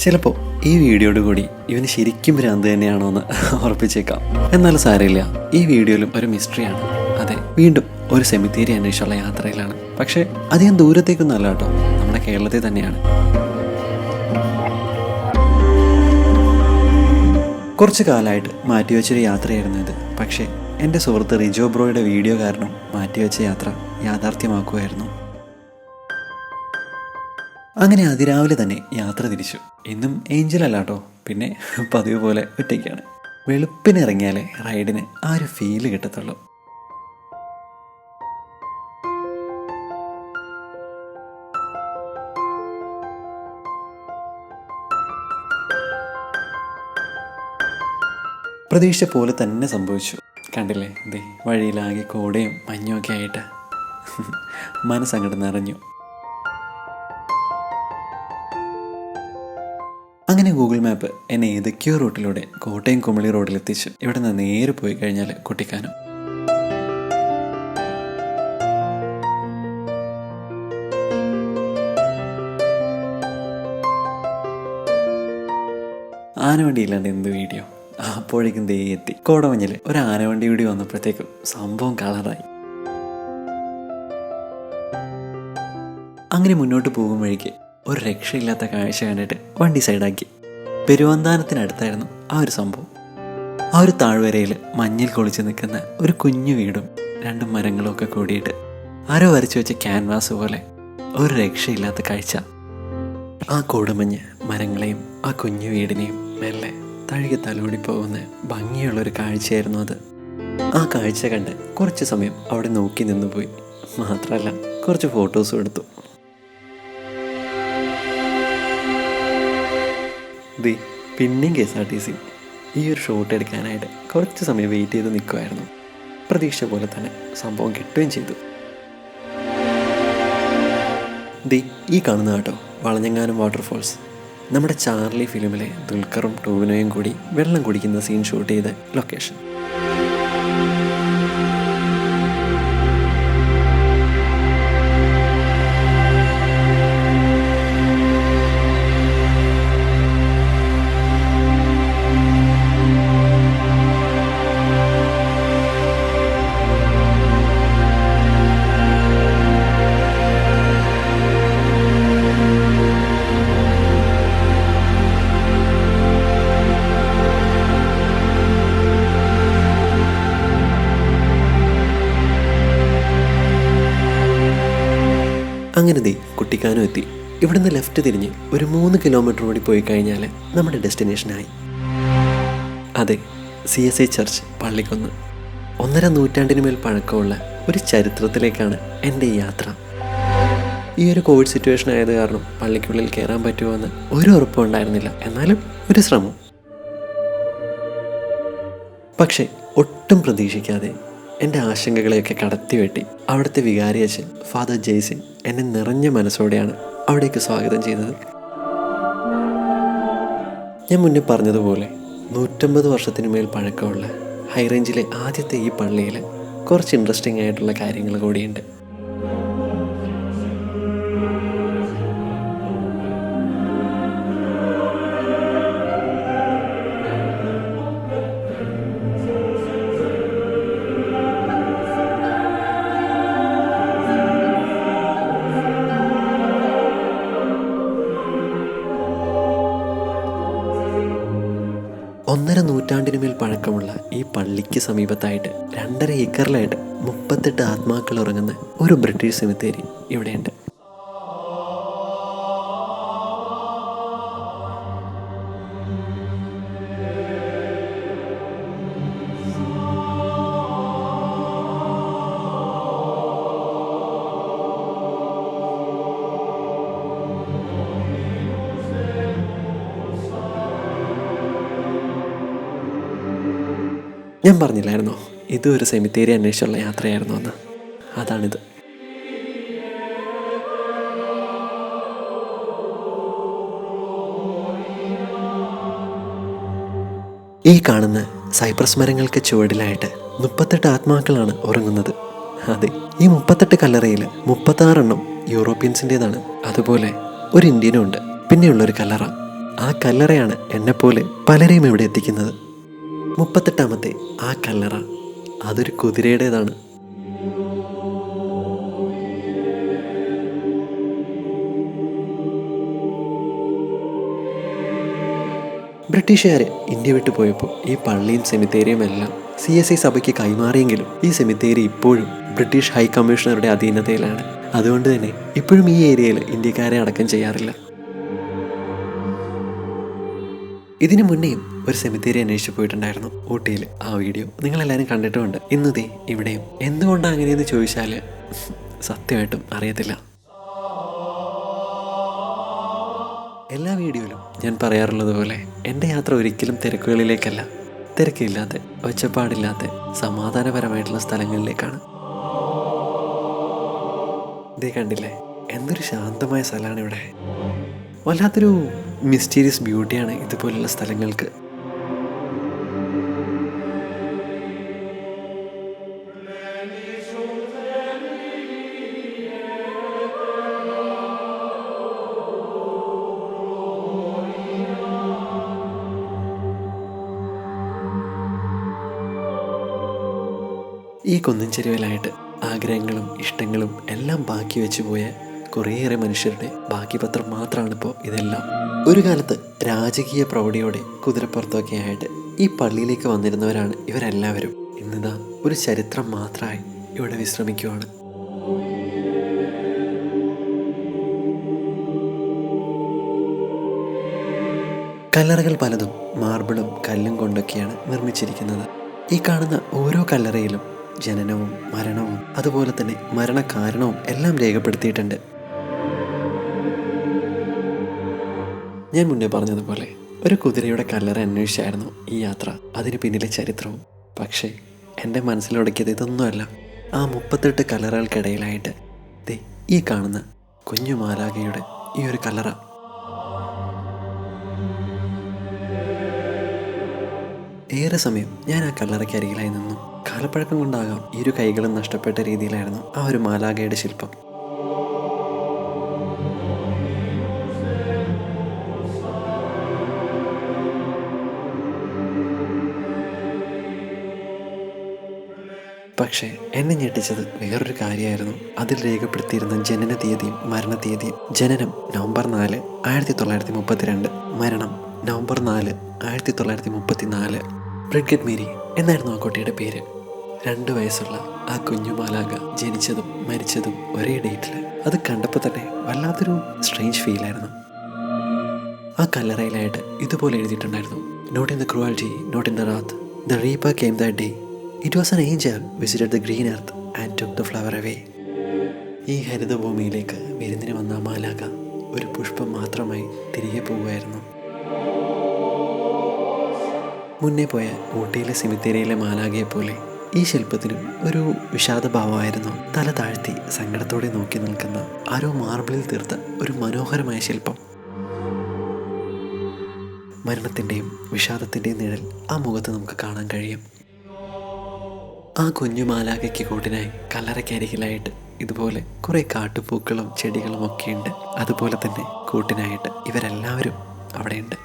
ചിലപ്പോൾ ഈ വീഡിയോയോട് കൂടി ഇവന് ശരിക്കും ഭ്രാന്ത് തന്നെയാണോ എന്ന് ഉറപ്പിച്ചേക്കാം. എന്നാലും സാരമില്ല, ഈ വീഡിയോയിലും ഒരു മിസ്റ്ററിയാണ്. അതെ, വീണ്ടും ഒരു സെമിത്തേരി അന്വേഷിച്ചുള്ള യാത്രയിലാണ്. പക്ഷേ അധികം ദൂരത്തേക്കൊന്നും അല്ല കേട്ടോ, നമ്മുടെ കേരളത്തിൽ തന്നെയാണ്. കുറച്ച് കാലമായിട്ട് മാറ്റിവെച്ചൊരു യാത്രയായിരുന്നു ഇത്. പക്ഷേ എൻ്റെ സുഹൃത്ത് റിജോ ബ്രോയുടെ വീഡിയോ കാരണം മാറ്റിവെച്ച യാത്ര യാഥാർത്ഥ്യമാക്കുമായിരുന്നു. അങ്ങനെ അതിരാവിലെ തന്നെ യാത്ര തിരിച്ചു. ഇന്നും ഏഞ്ചൽ അല്ല കേട്ടോ, പിന്നെ പതിവ് പോലെ ഒറ്റയ്ക്കാണ്. വെളുപ്പിനിറങ്ങിയാലേ റൈഡിന് ആ ഒരു ഫീല് കിട്ടത്തുള്ളൂ. പ്രതീക്ഷിച്ച പോലെ തന്നെ സംഭവിച്ചു. കണ്ടില്ലേ, ഇതേ വഴിയിലാകെ കോടയും മഞ്ഞും ഒക്കെ ആയിട്ട് മനസ്സങ്ങോട്ട് നിറഞ്ഞു. അങ്ങനെ ഗൂഗിൾ മാപ്പ് എന്നെ ഏതൊക്കെയോ റൂട്ടിലൂടെ കോട്ടയം കുമളി റോഡിലെത്തിച്ചു. ഇവിടെ നിന്ന് നേരെ പോയി കഴിഞ്ഞാൽ കുട്ടിക്കാനം. ആനവണ്ടി ഇല്ലാണ്ട് എന്ത് വീഡിയോ. അപ്പോഴേക്കും ദേ എത്തി കോടമഞ്ഞിൽ ഒരു ആനവണ്ടി കൂടി വന്നപ്പോഴത്തേക്കും സംഭവം കളറായി. അങ്ങനെ മുന്നോട്ട് പോകും വഴിക്ക് ഒരു രക്ഷയില്ലാത്ത കാഴ്ച കണ്ടിട്ട് വണ്ടി സൈഡാക്കി. പെരുവന്താനത്തിനടുത്തായിരുന്നു ആ ഒരു സംഭവം. ആ ഒരു താഴ്വരയിൽ മഞ്ഞിൽ കൊളിച്ച് നിൽക്കുന്ന ഒരു കുഞ്ഞു വീടും 2 മരങ്ങളും ഒക്കെ കൂടിയിട്ട് ആരോ വരച്ചു വെച്ച ക്യാൻവാസ് പോലെ ഒരു രക്ഷയില്ലാത്ത കാഴ്ച. ആ കോടമഞ്ഞ് മരങ്ങളെയും ആ കുഞ്ഞു വീടിനെയും മെല്ലെ തഴുകി തലോടി പോകുന്ന ഭംഗിയുള്ളൊരു കാഴ്ചയായിരുന്നു അത്. ആ കാഴ്ച കണ്ട് കുറച്ച് സമയം അവിടെ നോക്കി നിന്ന് പോയി. മാത്രമല്ല കുറച്ച് ഫോട്ടോസും എടുത്തു. പിന്നെയും KSRTC ഈ ഒരു ഷോട്ട് എടുക്കാനായിട്ട് കുറച്ച് സമയം വെയിറ്റ് ചെയ്ത് നിൽക്കുമായിരുന്നു. പ്രതീക്ഷ പോലെ തന്നെ സംഭവം കിട്ടുകയും ചെയ്തു. ഈ കാണുന്ന കേട്ടോ വളഞ്ഞങ്ങാനം വാട്ടർഫോൾസ്. നമ്മുടെ ചാർലി ഫിലിമിലെ ദുൽഖറും ടോവിനോയും കൂടി വെള്ളം കുടിക്കുന്ന സീൻ ഷൂട്ട് ചെയ്ത ലൊക്കേഷൻ. അങ്ങനെ കുട്ടിക്കാനം എത്തി. ഇവിടുന്ന് ലെഫ്റ്റ് തിരിഞ്ഞ് ഒരു 3 കിലോമീറ്റർ കൂടി പോയി കഴിഞ്ഞാൽ നമ്മുടെ ഡെസ്റ്റിനേഷനായി. അതെ, CSI ചർച്ച് പള്ളിക്കുന്ന്. 1.5 നൂറ്റാണ്ടിന് മേൽ പഴക്കമുള്ള ഒരു ചരിത്രത്തിലേക്കാണ് എൻ്റെ ഈ യാത്ര. ഈ ഒരു കോവിഡ് സിറ്റുവേഷൻ ആയത് കാരണം പള്ളിക്കുള്ളിൽ കയറാൻ പറ്റുമോ എന്ന് ഒരു ഉറപ്പും ഉണ്ടായിരുന്നില്ല. എന്നാലും ഒരു ശ്രമം. പക്ഷേ ഒട്ടും പ്രതീക്ഷിക്കാതെ എൻ്റെ ആശങ്കകളെയൊക്കെ കടത്തിവെട്ടി അവിടുത്തെ വികാരി അച്ഛൻ ഫാദർ ജെയ്സിൻ എന്നെ നിറഞ്ഞ മനസ്സോടെയാണ് അവിടേക്ക് സ്വാഗതം ചെയ്തത്. ഞാൻ മുന്നേ പറഞ്ഞതുപോലെ 150 വർഷത്തിന് മേൽ പഴക്കമുള്ള ഹൈറേഞ്ചിലെ ആദ്യത്തെ ഈ പള്ളിയിൽ കുറച്ച് ഇൻട്രസ്റ്റിംഗ് ആയിട്ടുള്ള കാര്യങ്ങൾ കൂടിയുണ്ട്. ഒന്നര നൂറ്റാണ്ടിന് മേൽ പഴക്കമുള്ള ഈ പള്ളിക്ക് സമീപത്തായിട്ട് 2.5 ഏക്കറിലായിട്ട് 38 ആത്മാക്കൾ ഉറങ്ങുന്ന ഒരു ബ്രിട്ടീഷ് സെമിത്തേരി ഇവിടെയുണ്ട്. ഞാൻ പറഞ്ഞില്ലായിരുന്നോ ഇത് ഒരു സെമിത്തേരി അന്വേഷിച്ചുള്ള യാത്രയായിരുന്നു എന്ന്? അതാണിത്. ഈ കാണുന്ന സൈപ്രസ് മരങ്ങൾക്ക് ചുവടിലായിട്ട് 38 ആത്മാക്കളാണ് ഉറങ്ങുന്നത്. അതെ, ഈ 38 കല്ലറയിൽ 36 എണ്ണം യൂറോപ്യൻസിൻ്റെതാണ്. അതുപോലെ ഒരു ഇന്ത്യനും ഉണ്ട്. പിന്നെയുള്ളൊരു കല്ലറ ആ കല്ലറയാണ് എന്നെപ്പോലെ പലരെയും ഇവിടെ എത്തിക്കുന്നത്. 38ാമത്തെ ആ കല്ലറ അതൊരു കുതിരയുടേതാണ്. ബ്രിട്ടീഷുകാർ ഇന്ത്യ വിട്ടു പോയപ്പോൾ ഈ പള്ളിയും സെമിത്തേരിയും എല്ലാം CSI സഭയ്ക്ക് കൈമാറിയെങ്കിലും ഈ സെമിത്തേരി ഇപ്പോഴും ബ്രിട്ടീഷ് ഹൈ കമ്മീഷണറുടെ അധീനതയിലാണ്. അതുകൊണ്ട് തന്നെ ഇപ്പോഴും ഈ ഏരിയയിൽ ഇന്ത്യക്കാരെ അടക്കം ചെയ്യാറില്ല. ഇതിനു മുന്നേയും ഒരു സെമിത്തേരി അന്വേഷിച്ച് പോയിട്ടുണ്ടായിരുന്നു ഊട്ടിയിൽ. ആ വീഡിയോ നിങ്ങളെല്ലാവരും കണ്ടിട്ടുമുണ്ട്. ഇന്നതേ ഇവിടെയും. എന്തുകൊണ്ടാണ് അങ്ങനെയെന്ന് ചോദിച്ചാൽ സത്യമായിട്ടും അറിയത്തില്ല. എല്ലാ വീഡിയോയിലും ഞാൻ പറയാറുള്ളത് പോലെ എൻ്റെ യാത്ര ഒരിക്കലും തിരക്കുകളിലേക്കല്ല, തിരക്കില്ലാത്ത ഒച്ചപ്പാടില്ലാത്ത സമാധാനപരമായിട്ടുള്ള സ്ഥലങ്ങളിലേക്കാണ്. ഇതേ കണ്ടില്ലേ, എന്തൊരു ശാന്തമായ സ്ഥലമാണ് ഇവിടെ. വല്ലാത്തൊരു മിസ്റ്റീരിയസ് ബ്യൂട്ടിയാണ് ഇതുപോലുള്ള സ്ഥലങ്ങൾക്ക്. ഈ കുന്നിൻ ചെരുവിലായിട്ട് ആഗ്രഹങ്ങളും ഇഷ്ടങ്ങളും എല്ലാം ബാക്കി വെച്ചു പോയ കുറേയേറെ മനുഷ്യരുടെ ബാക്കിപത്രം മാത്രമാണിപ്പോൾ ഇതെല്ലാം. ഒരു കാലത്ത് രാജകീയ പ്രൗഢിയോടെ കുതിരപ്പുറത്തൊക്കെ ആയിട്ട് ഈ പള്ളിയിലേക്ക് വന്നിരുന്നവരാണ് ഇവരെല്ലാവരും. ഇന്നിതാ ഒരു ചരിത്രം മാത്രമായി ഇവിടെ വിശ്രമിക്കുവാണ്. കല്ലറകൾ പലതും മാർബിളും കല്ലും കൊണ്ടൊക്കെയാണ് നിർമ്മിച്ചിരിക്കുന്നത്. ഈ കാണുന്ന ഓരോ കല്ലറയിലും ജനനവും മരണവും അതുപോലെ തന്നെ മരണകാരണവും എല്ലാം രേഖപ്പെടുത്തിയിട്ടുണ്ട്. ഞാൻ മുന്നേ പറഞ്ഞതുപോലെ ഒരു കുതിരയുടെ കല്ലറ അന്വേഷിച്ചായിരുന്നു ഈ യാത്ര, അതിന് പിന്നിലെ ചരിത്രവും. പക്ഷേ എൻ്റെ മനസ്സിലുടക്കിയത് ഇതൊന്നുമല്ല. ആ 38 കല്ലറകൾക്കിടയിലായിട്ട് ദേ ഈ കാണുന്ന കുഞ്ഞു മാലാഖയുടെ ഈ ഒരു കല്ലറ. ഏറെ സമയം ഞാൻ ആ കല്ലറയ്ക്കരികിലായി നിന്നു. കാലപ്പഴക്കം കൊണ്ടാകാം ഇരു കൈകളും നഷ്ടപ്പെട്ട രീതിയിലായിരുന്നു ആ ഒരു മാലാഖയുടെ ശില്പം. പക്ഷേ എന്നെ ഞെട്ടിച്ചത് വേറൊരു കാര്യമായിരുന്നു. അതിൽ രേഖപ്പെടുത്തിയിരുന്ന ജനന തീയതിയും മരണ തീയതിയും. ജനനം നവംബർ 4, 1932. മരണം നവംബർ 4, 1934. ബ്രിഗറ്റ് മേരി എന്നായിരുന്നു ആ കുട്ടിയുടെ പേര്. 2 വയസ്സുള്ള ആ കുഞ്ഞു മാലാഖ ജനിച്ചതും മരിച്ചതും ഒരേ ഡേറ്റിൽ. അത് കണ്ടപ്പോൾ തന്നെ വല്ലാത്തൊരു സ്ട്രേഞ്ച് ഫീലായിരുന്നു. ആ കല്ലറയിലായിട്ട് ഇതുപോലെ എഴുതിയിട്ടുണ്ടായിരുന്നു: not in the cruelty, not in the wrath, the reaper came that day. It was an angel visited the green earth and took the flower away. ഈ ഹരിതഭൂമിയിലേക്ക് വിരുന്നിന് വന്ന മാലാഖ ഒരു പുഷ്പം മാത്രമായി തിരികെ പോവുകയായിരുന്നു. മുന്നേ പോയ ഊട്ടിയിലെ സെമിത്തേരിയിലെ മാലാഖയെ പോലെ ഈ ശില്പത്തിനും ഒരു വിഷാദഭാവമായിരുന്നു. തല താഴ്ത്തി സങ്കടത്തോടെ നോക്കി നിൽക്കുന്ന ആരോ മാർബിളിൽ തീർത്ത ഒരു മനോഹരമായ ശില്പം. മരണത്തിൻ്റെയും വിഷാദത്തിൻ്റെയും നിഴൽ ആ മുഖത്ത് നമുക്ക് കാണാൻ കഴിയും. ആ കുഞ്ഞു മാലാഖയ്ക്ക് കൂട്ടിനായി കല്ലറയ്ക്കരികിലായിട്ട് ഇതുപോലെ കുറേ കാട്ടുപൂക്കളും ചെടികളും ഒക്കെയുണ്ട്. അതുപോലെ തന്നെ കൂട്ടിനായിട്ട് ഇവരെല്ലാവരും അവിടെയുണ്ട്.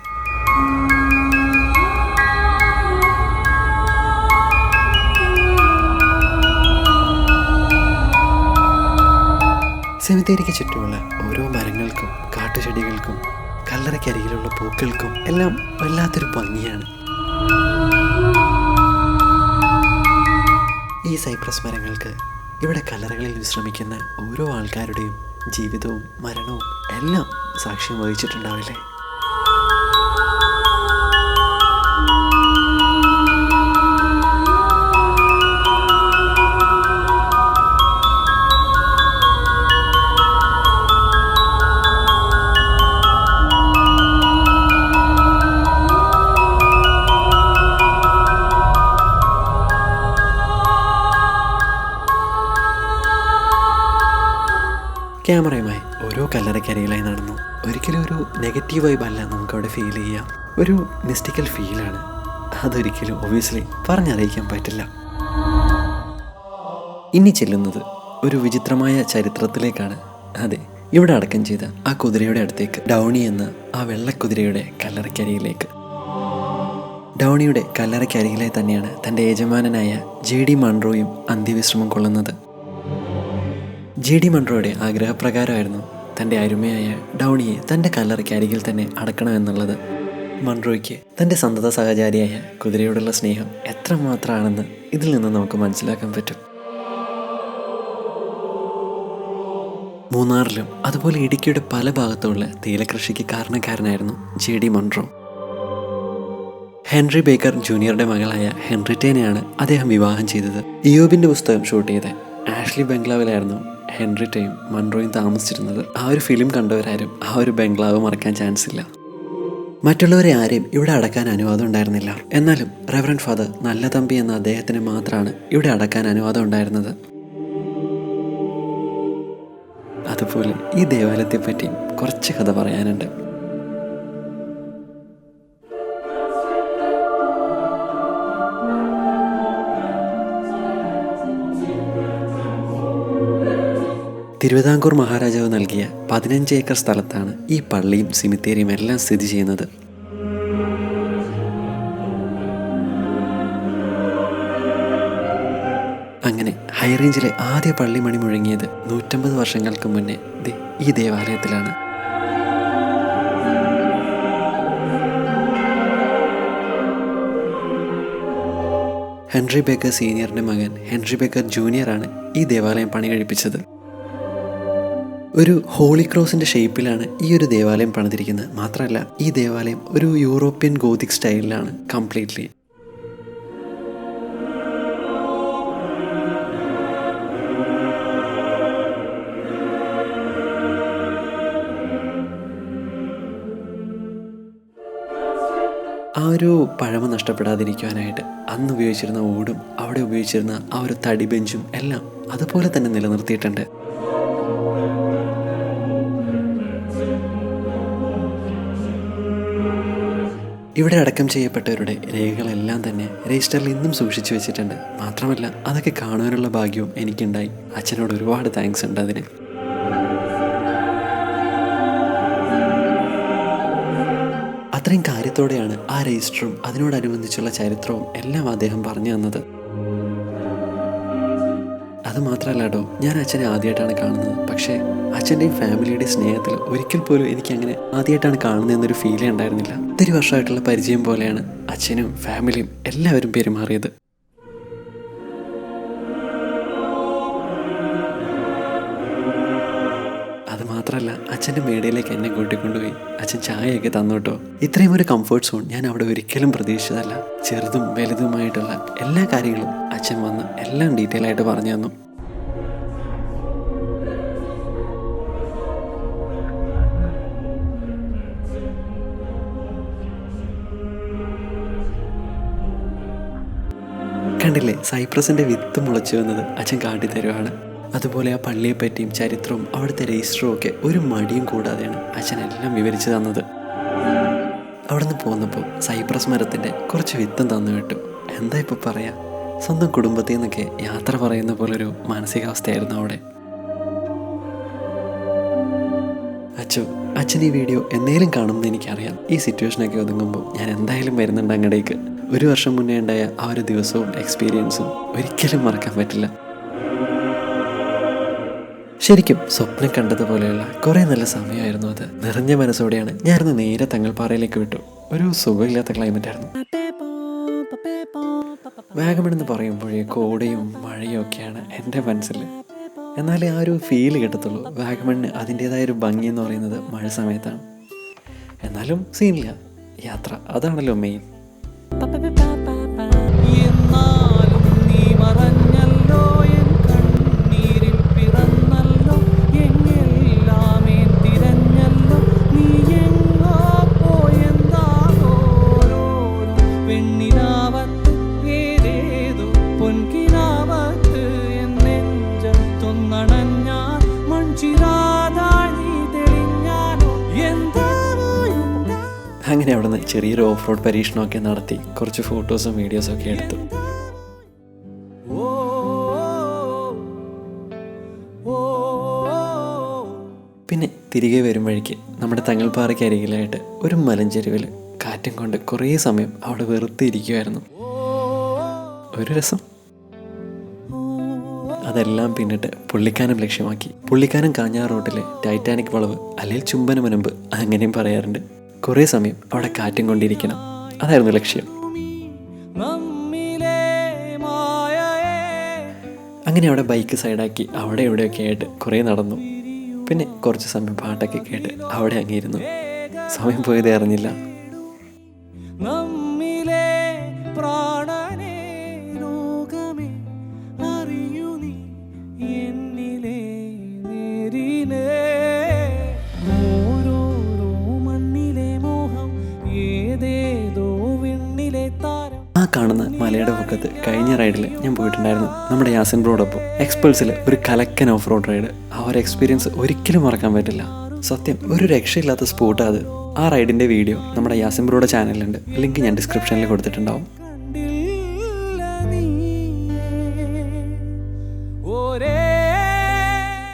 സെമിത്തേരിക്ക് ചുറ്റുമുള്ള ഓരോ മരങ്ങൾക്കും കാട്ടുചെടികൾക്കും കല്ലറയ്ക്കരികിലുള്ള പൂക്കൾക്കും എല്ലാം വല്ലാത്തൊരു ഭംഗിയാണ്. ഈ സൈപ്രസ് മരങ്ങൾക്ക് ഇവിടെ കല്ലറകളിൽ വിശ്രമിക്കുന്ന ഓരോ ആൾക്കാരുടെയും ജീവിതവും മരണവും എല്ലാം സാക്ഷ്യം വഹിച്ചിട്ടുണ്ടാവില്ലേ? ക്യാമറയുമായി ഓരോ കല്ലറയ്ക്കരികിലായി നടന്നു. ഒരിക്കലും ഒരു നെഗറ്റീവ് വൈബല്ല നമുക്കവിടെ ഫീൽ ചെയ്യാം. ഒരു മിസ്റ്റിക്കൽ ഫീലാണ്. അതൊരിക്കലും ഒബ്വിയസ്ലി പറഞ്ഞറിയിക്കാൻ പറ്റില്ല. ഇനി ചെല്ലുന്നത് ഒരു വിചിത്രമായ ചരിത്രത്തിലേക്കാണ്. അതെ, ഇവിടെ അടക്കം ചെയ്ത ആ കുതിരയുടെ അടുത്തേക്ക്, ഡൗണി എന്ന ആ വെള്ളക്കുതിരയുടെ കല്ലറയ്ക്കരികിലേക്ക്. ഡൗണിയുടെ കല്ലറയ്ക്കരികിലെ തന്നെയാണ് തൻ്റെ യജമാനനായ JD മൺറോയും അന്ത്യവിശ്രമം കൊള്ളുന്നത്. JD മൺറോയുടെ ആഗ്രഹപ്രകാരമായിരുന്നു തൻ്റെ അരുമയായ ഡൗണിയെ തൻ്റെ കല്ലറയ്ക്കരികിൽ തന്നെ അടക്കണമെന്നുള്ളത്. മൺറോയ്ക്ക് തൻ്റെ സന്തത സഹചാരിയായ കുതിരയോടുള്ള സ്നേഹം എത്രമാത്രമാണെന്ന് ഇതിൽ നിന്ന് നമുക്ക് മനസ്സിലാക്കാൻ പറ്റും. മൂന്നാറിലും അതുപോലെ ഇടുക്കിയുടെ പല ഭാഗത്തുമുള്ള തേയിലക്കൃഷിക്ക് കാരണക്കാരനായിരുന്നു JD മൺറോ. ഹെൻറി ബേക്കർ ജൂനിയറുടെ മകളായ ഹെൻറിറ്റേനെയാണ് അദ്ദേഹം വിവാഹം ചെയ്തത്. ഇയോബിൻ്റെ പുസ്തകം ഷൂട്ട് ചെയ്ത ആഷ്ലി ബംഗ്ലാവിലായിരുന്നു ഹെൻറിറ്റയും മൺറോയും താമസിച്ചിരുന്നത്. ആ ഒരു ഫിലിം കണ്ടവരാരും ആ ഒരു ബംഗ്ലാവ് മറക്കാൻ ചാൻസ് ഇല്ല. മറ്റുള്ളവരെ ആരെയും ഇവിടെ അടക്കാൻ അനുവാദം ഉണ്ടായിരുന്നില്ല. എന്നാലും റെവറൻഡ് ഫാദർ നല്ല തമ്പി എന്ന അദ്ദേഹത്തിന് മാത്രമാണ് ഇവിടെ അടക്കാൻ അനുവാദം ഉണ്ടായിരുന്നത്. അതുപോലെ ഈ ദേവാലയത്തെപ്പറ്റി കുറച്ച് കഥ പറയാനുണ്ട്. തിരുവിതാംകൂർ മഹാരാജാവ് നൽകിയ 15 ഏക്കർ സ്ഥലത്താണ് ഈ പള്ളിയും സിമിത്തേരിയും എല്ലാം സ്ഥിതി ചെയ്യുന്നത്. അങ്ങനെ ഹൈറേഞ്ചിലെ ആദ്യ പള്ളിമണി മുഴങ്ങിയത് 150 വർഷങ്ങൾക്ക് മുന്നേ ഈ ദേവാലയത്തിലാണ്. ഹെൻറി ബേക്കർ സീനിയറിൻ്റെ മകൻ ഹെൻറി ബേക്കർ ജൂനിയറാണ് ഈ ദേവാലയം പണി കഴിപ്പിച്ചത്. ഒരു ഹോളി ക്രോസിൻ്റെ ഷേപ്പിലാണ് ഈ ഒരു ദേവാലയം പണിതിരിക്കുന്നത്. മാത്രമല്ല ഈ ദേവാലയം ഒരു യൂറോപ്യൻ ഗോതിക് സ്റ്റൈലിലാണ് കംപ്ലീറ്റ്ലി. ആ ഒരു പഴമ നഷ്ടപ്പെടാതിരിക്കുവാനായിട്ട് അന്ന് ഉപയോഗിച്ചിരുന്ന ഓടും അവിടെ ഉപയോഗിച്ചിരുന്ന ആ ഒരു തടി ബെഞ്ചും എല്ലാം അതുപോലെ തന്നെ നിലനിർത്തിയിട്ടുണ്ട്. ഇവിടെ അടക്കം ചെയ്യപ്പെട്ടവരുടെ രേഖകളെല്ലാം തന്നെ രജിസ്റ്ററിൽ ഇന്നും സൂക്ഷിച്ചു വെച്ചിട്ടുണ്ട്. മാത്രമല്ല അതൊക്കെ കാണുവാനുള്ള ഭാഗ്യവും എനിക്കുണ്ടായി. അച്ഛനോട് ഒരുപാട് താങ്ക്സ് ഉണ്ട് അതിന്. അത്രയും കാര്യത്തോടെയാണ് ആ രജിസ്റ്ററും അതിനോടനുബന്ധിച്ചുള്ള ചരിത്രവും എല്ലാം അദ്ദേഹം പറഞ്ഞു തന്നത്. അതുമാത്രമല്ല കേട്ടോ, ഞാൻ അച്ഛനെ ആദ്യമായിട്ടാണ് കാണുന്നത്. പക്ഷേ അച്ഛൻ്റെയും ഫാമിലിയുടെയും സ്നേഹത്തിൽ ഒരിക്കൽ പോലും എനിക്കങ്ങനെ ആദ്യമായിട്ടാണ് കാണുന്നതെന്നൊരു ഫീലേ ഉണ്ടായിരുന്നില്ല. ഒത്തിരി വർഷമായിട്ടുള്ള പരിചയം പോലെയാണ് അച്ഛനും ഫാമിലിയും എല്ലാവരും പെരുമാറിയത്. അതുമാത്രമല്ല അച്ഛൻ്റെ മേടയിലേക്ക് എന്നെ കൂട്ടിക്കൊണ്ടുപോയി അച്ഛൻ ചായയൊക്കെ തന്നു കേട്ടോ. ഇത്രയും ഒരു കംഫർട്ട് സോൺ ഞാൻ അവിടെ ഒരിക്കലും പ്രതീക്ഷിച്ചതല്ല. ചെറുതും വലുതുമായിട്ടുള്ള എല്ലാ കാര്യങ്ങളും അച്ഛൻ വന്ന് എല്ലാം ഡീറ്റെയിൽ ആയിട്ട് പറഞ്ഞു തന്നു. കണ്ടില്ലേ, സൈപ്രസിൻ്റെ വിത്ത് മുളച്ചു വന്നത് അച്ഛൻ കാട്ടിത്തരുവാണ്. അതുപോലെ ആ പള്ളിയെപ്പറ്റിയും ചരിത്രവും അവിടുത്തെ രജിസ്റ്ററും ഒക്കെ ഒരു മടിയും കൂടാതെയാണ് അച്ഛൻ എല്ലാം വിവരിച്ചു തന്നത്. അവിടെ നിന്ന് പോന്നപ്പോൾ സൈപ്രസ് മരത്തിൻ്റെ കുറച്ച് വിത്തും തന്നു വിട്ടു. എന്താ ഇപ്പോൾ പറയാ, സ്വന്തം കുടുംബത്തിൽ നിന്നൊക്കെ യാത്ര പറയുന്ന പോലൊരു മാനസികാവസ്ഥയായിരുന്നു അവിടെ. അച്ഛൻ ഈ വീഡിയോ എന്നേലും കാണുമെന്ന് എനിക്കറിയാം. ഈ സിറ്റുവേഷനൊക്കെ ഒതുങ്ങുമ്പോൾ ഞാൻ എന്തായാലും വരുന്നുണ്ട് അങ്ങടേക്ക്. 1 വർഷം മുന്നേ ഉണ്ടായ ആ ഒരു ദിവസവും എക്സ്പീരിയൻസും ഒരിക്കലും മറക്കാൻ പറ്റില്ല. ശരിക്കും സ്വപ്നം കണ്ടതുപോലെയുള്ള കുറേ നല്ല സമയമായിരുന്നു അത്. നിറഞ്ഞ മനസ്സോടെയാണ് ഞാനൊന്ന് നേരെ തങ്ങൾപ്പാറയിലേക്ക് വിട്ടു. ഒരു സുഖമില്ലാത്ത ക്ലൈമറ്റ് ആയിരുന്നു. വാഗമൺ എന്ന് പറയുമ്പോഴേ കോടയും മഴയും ഒക്കെയാണ് എൻ്റെ മനസ്സിൽ. എന്നാലേ ആ ഒരു ഫീല് കിട്ടത്തുള്ളൂ. വാഗമണിന് അതിൻ്റേതായൊരു ഭംഗി എന്ന് പറയുന്നത് മഴ സമയത്താണ്. എന്നാലും സീനില്ല, യാത്ര അതാണല്ലോ മെയിൻ. അങ്ങനെ അവിടെ നിന്ന് ചെറിയൊരു ഓഫ് റോഡ് പരീക്ഷണമൊക്കെ നടത്തി കുറച്ച് ഫോട്ടോസും വീഡിയോസും ഒക്കെ എടുത്തു. പിന്നെ തിരികെ വരുമ്പോഴേക്ക് നമ്മുടെ തങ്ങൾപ്പാറയ്ക്ക് അരികിലായിട്ട് ഒരു മലഞ്ചെരുവിൽ കാറ്റും കൊണ്ട് കുറേ സമയം അവിടെ വെറുതെ ഇരിക്കുമായിരുന്നു. ഒരു രസം. അതെല്ലാം പിന്നിട്ട് പുള്ളിക്കാനം ലക്ഷ്യമാക്കി. പുള്ളിക്കാനം കാഞ്ഞാർ റോട്ടിലെ ടൈറ്റാനിക് വളവ് അല്ലെങ്കിൽ ചുംബന മുനമ്പ് അങ്ങനെയും പറയാറുണ്ട്. കുറേ സമയം അവിടെ കാറ്റും കൊണ്ടിരിക്കണം, അതായിരുന്നു ലക്ഷ്യം. അങ്ങനെ അവിടെ ബൈക്ക് സൈഡാക്കി അവിടെ എവിടെയൊക്കെ ആയിട്ട് കുറേ നടന്നു. പിന്നെ കുറച്ച് സമയം പാട്ടൊക്കെ കേട്ട് അവിടെ അങ്ങിരുന്നു. സമയം പോയതേ അറിഞ്ഞില്ല. ആ കാണുന്ന മലയുടെ പൊക്കത്ത് കഴിഞ്ഞ റൈഡിൽ ഞാൻ പോയിട്ടുണ്ടായിരുന്നു നമ്മുടെ യാസിൻ ബ്രോടൊപ്പം. എക്സ്പൾസിൽ ഒരു കലക്കൻ ഓഫ് റോഡ് റൈഡ്. ആ ഒരു എക്സ്പീരിയൻസ് ഒരിക്കലും മറക്കാൻ പറ്റില്ല. സത്യം ഒരു രക്ഷയില്ലാത്ത സ്പോട്ടാണ് അത്. ആ റൈഡിൻ്റെ വീഡിയോ നമ്മുടെ യാസിൻ ബ്രോയുടെ ചാനലിലുണ്ട്, ലിങ്ക് ഞാൻ ഡിസ്ക്രിപ്ഷനിൽ കൊടുത്തിട്ടുണ്ടാവും.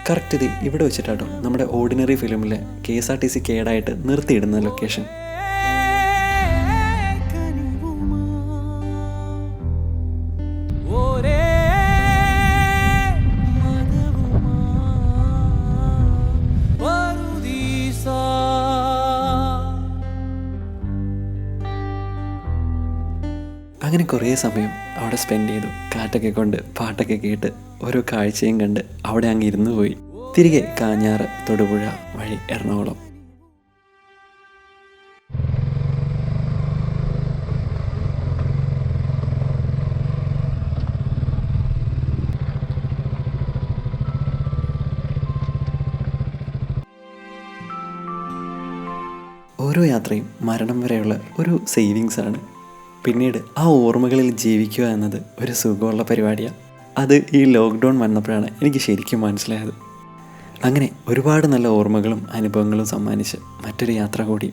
കറക്റ്റ് ഇത് ഇവിടെ വെച്ചിട്ടാട്ടോ നമ്മുടെ ഓർഡിനറി ഫിലിമിലെ KSRTC കേടായിട്ട് നിർത്തിയിടുന്ന ലൊക്കേഷൻ. അങ്ങനെ കുറേ സമയം അവിടെ സ്പെൻഡ് ചെയ്തു. കാറ്റൊക്കെ കൊണ്ട് പാട്ടൊക്കെ കേട്ട് ഓരോ കാഴ്ചയും കണ്ട് അവിടെ അങ്ങ് ഇരുന്ന് പോയി. തിരികെ കാഞ്ഞാറ് തൊടുപുഴ വഴി എറണാകുളം. ഓരോ യാത്രയും മരണം വരെയുള്ള ഒരു സേവിങ്സ് ആണ്. പിന്നീട് ആ ഓർമ്മകളിൽ ജീവിക്കുക എന്നത് ഒരു സുഖമുള്ള പരിപാടിയാണ്. അത് ഈ ലോക്ക്ഡൗൺ വന്നപ്പോഴാണ് എനിക്ക് ശരിക്കും മനസ്സിലായത്. അങ്ങനെ ഒരുപാട് നല്ല ഓർമ്മകളും അനുഭവങ്ങളും സമ്മാനിച്ച് മറ്റൊരു യാത്ര കൂടി